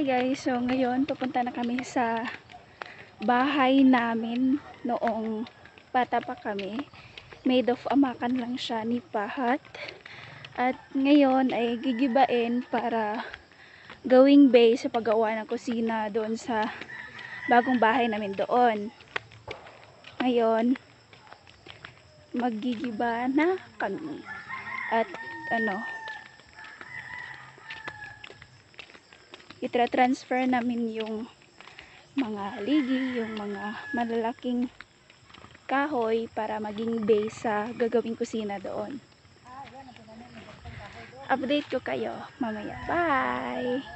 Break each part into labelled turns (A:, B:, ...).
A: Hi guys, so ngayon pupunta na kami sa bahay namin noong bata pa kami. Made of amakan lang siya ni Pahat. At ngayon ay gigibain para gawing base sa paggawa ng kusina doon sa bagong bahay namin doon. Ngayon, maggigiba na kami. At itra-transfer namin yung mga ligi, yung mga malalaking kahoy para maging base sa gagawing kusina doon. Update ko kayo mamaya. Bye!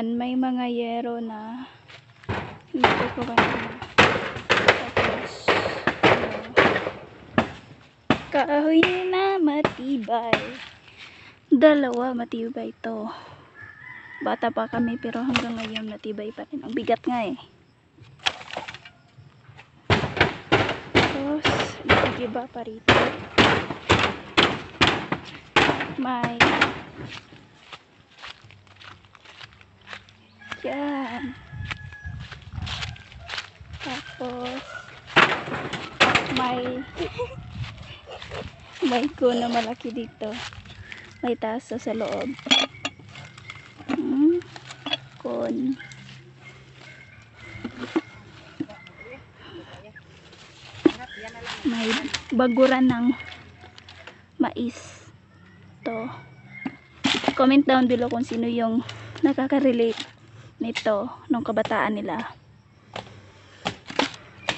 A: May mga yero na hindi ko tapos kahoy na matibay, dalawa matibay to. Bata pa kami pero hanggang ngayon matibay pa rin. Ang bigat nga eh. Tapos nagigiba pa rito. May yan. Tapos may kuno malaki dito. May taso sa loob. Kun. May baguran ng mais. To. Comment down below kung sino yung nakaka-relate nito nung kabataan nila.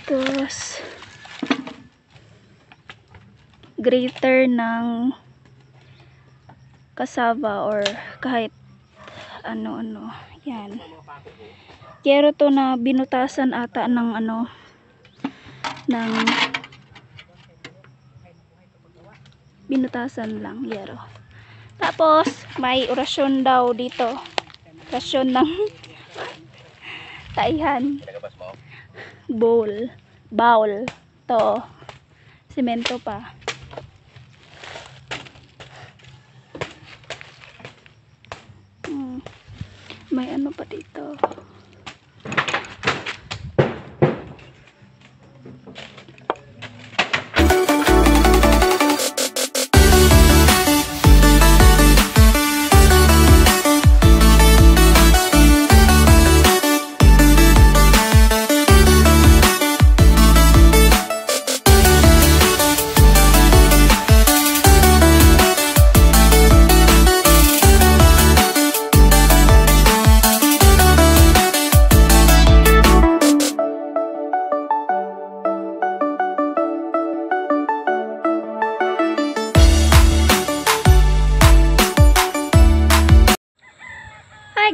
A: Tapos grater ng cassava or kahit ano yan. Kero to na binutasan ata ng ng binutasan lang yero. Tapos may orasyon daw dito. Orasyon ng taihan. Bowl to. Semento pa. May ano pa dito.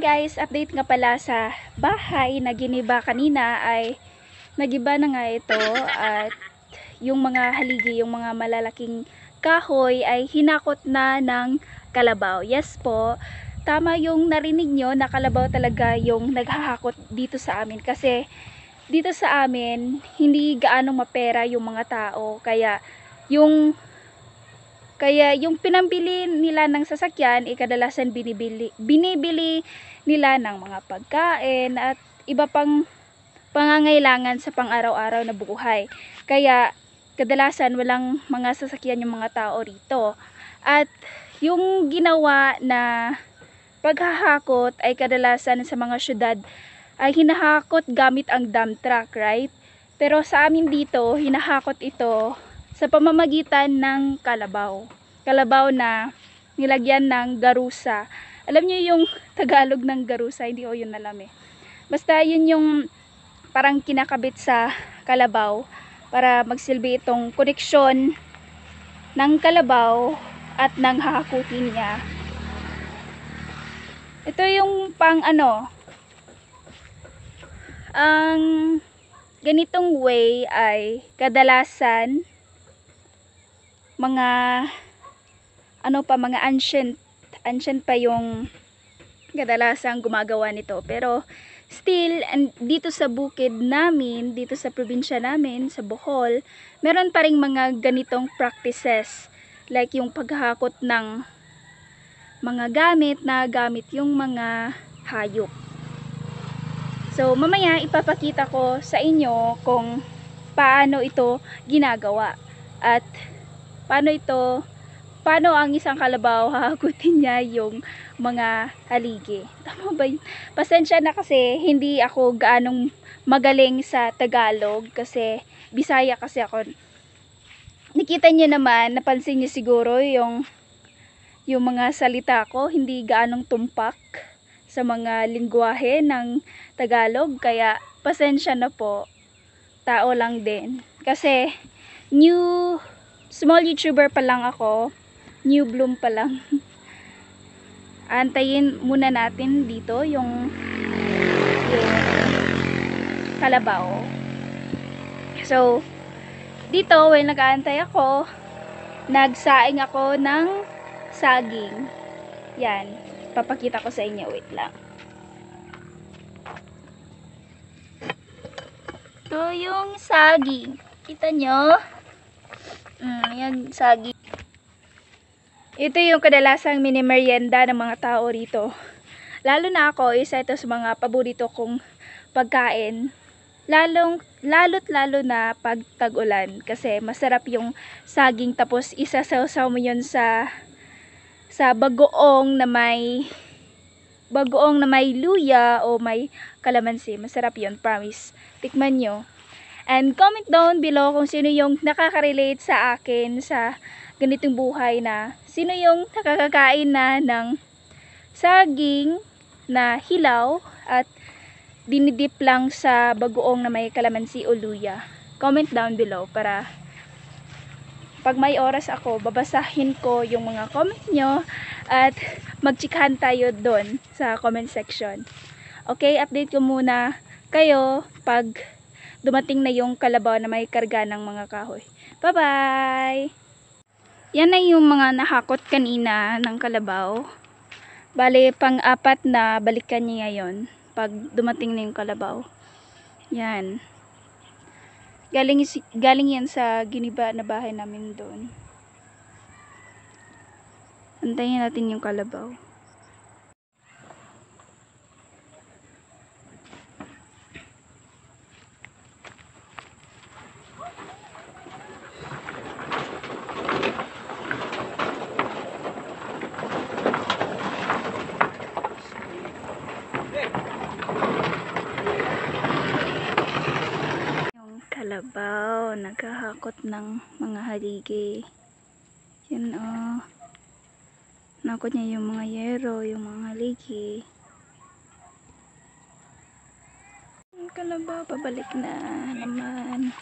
A: guys, update nga pala sa bahay na giniba kanina ay nagiba na nga ito at yung mga haligi, yung mga malalaking kahoy ay hinakot na ng kalabaw. Yes po, tama yung narinig nyo na kalabaw talaga yung naghahakot dito sa amin kasi dito sa amin hindi gaanong mapera yung mga tao yung yung pinambili nila ng sasakyan, kadalasan binibili nila ng mga pagkain at iba pang pangangailangan sa pang-araw-araw na buhay. Kaya kadalasan walang mga sasakyan yung mga tao rito. At yung ginawa na paghahakot ay kadalasan sa mga syudad ay hinahakot gamit ang dump truck, right? Pero sa amin dito, hinahakot ito sa pamamagitan ng kalabaw. Kalabaw na nilagyan ng garusa. Alam niyo yung Tagalog ng garusa, hindi ko yun alam eh. Basta yun yung parang kinakabit sa kalabaw para magsilbi itong koneksyon ng kalabaw at ng hahakutin niya. Ito yung pang ang ganitong way ay kadalasan mga mga ancient pa yung kadalasang gumagawa nito. Pero still, dito sa bukid namin, dito sa probinsya namin, sa Bohol, meron pa ring mga ganitong practices. Like yung paghakot ng mga gamit yung mga hayop. So, mamaya ipapakita ko sa inyo kung paano ito ginagawa. At paano ang isang kalabaw hahakutin niya yung mga haligi. Tama ba yun? Pasensya na kasi hindi ako gaanong magaling sa Tagalog kasi Bisaya kasi ako. Nakita niyo naman, napansin niyo siguro yung mga salita ko hindi gaanong tumpak sa mga lingwahe ng Tagalog, kaya pasensya na po. Tao lang din. Kasi small YouTuber pa lang ako. New bloom pa lang. Antayin muna natin dito yung kalabaw. So, dito while nag-aantay ako, nagsaing ako ng saging. Yan. Papakita ko sa inyo. Wait lang. Ito yung saging. Kita nyo? Yan, saging. Ito yung kadalasang mini-merienda ng mga tao rito. Lalo na ako, isa ito sa mga paborito kong pagkain. Lalo na pag tag-ulan. Kasi masarap yung saging tapos isasawsaw mo yun sa bagoong na may luya o may kalamansi. Masarap yun, promise. Tikman nyo. And comment down below kung sino yung nakaka-relate sa akin sa ganitong buhay na sino yung nakakakain na ng saging na hilaw at dinidip lang sa bagoong na may kalamansi o luya. Comment down below para pag may oras ako, babasahin ko yung mga comment nyo at magchikahan tayo doon sa comment section. Okay, update ko muna kayo pag dumating na yung kalabaw na may karga ng mga kahoy. Bye-bye! Yan na yung mga nahakot kanina ng kalabaw. Bale, pang-apat na balikan niya ngayon pag dumating na yung kalabaw. Yan. Galing yan sa giniba na bahay namin doon. Antayin natin yung kalabaw. Kalabaw, naghahakot ng mga haligi. Yan nakot niya yung mga yero, yung mga haligi. Yung kalabaw, pabalik na naman.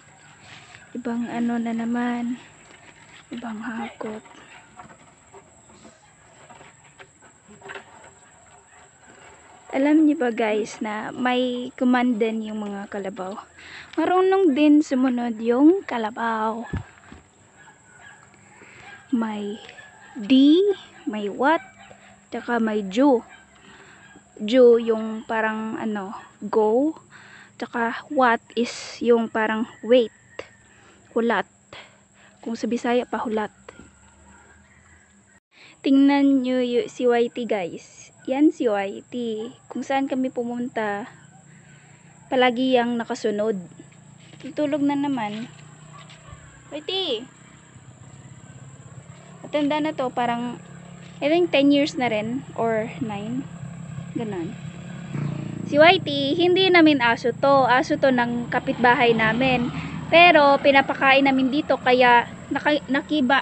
A: Ibang na naman. Ibang hakot. Alam niyo ba guys na may command din yung mga kalabaw. Marunong din sumunod yung kalabaw. May D, may what, tsaka may ju. Ju yung parang ano, go. Tsaka what is yung parang wait. Hulat. Kung sa Bisaya pa hulat. Tingnan nyo si YT guys. Yan si YT. Kung saan kami pumunta, palagi yang nakasunod. Tutulog na naman. YT! Matanda na to. Parang, I think 10 years na rin. Or 9. Ganon. Si YT, hindi namin aso to. Aso to ng kapitbahay namin. Pero, pinapakain namin dito. Kaya,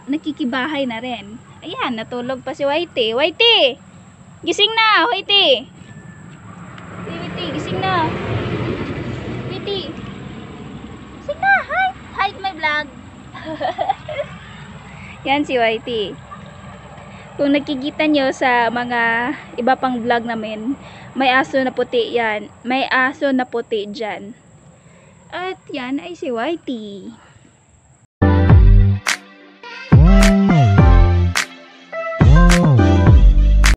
A: nakikibahay na rin. Ayan, natulog pa si YT. YT! Gising na! YT! YT, gising na! YT! Gising na! Hi! Hi my vlog! Yan si YT. Kung nakikita nyo sa mga iba pang vlog namin, may aso na puti yan. May aso na puti dyan. At yan ay si YT.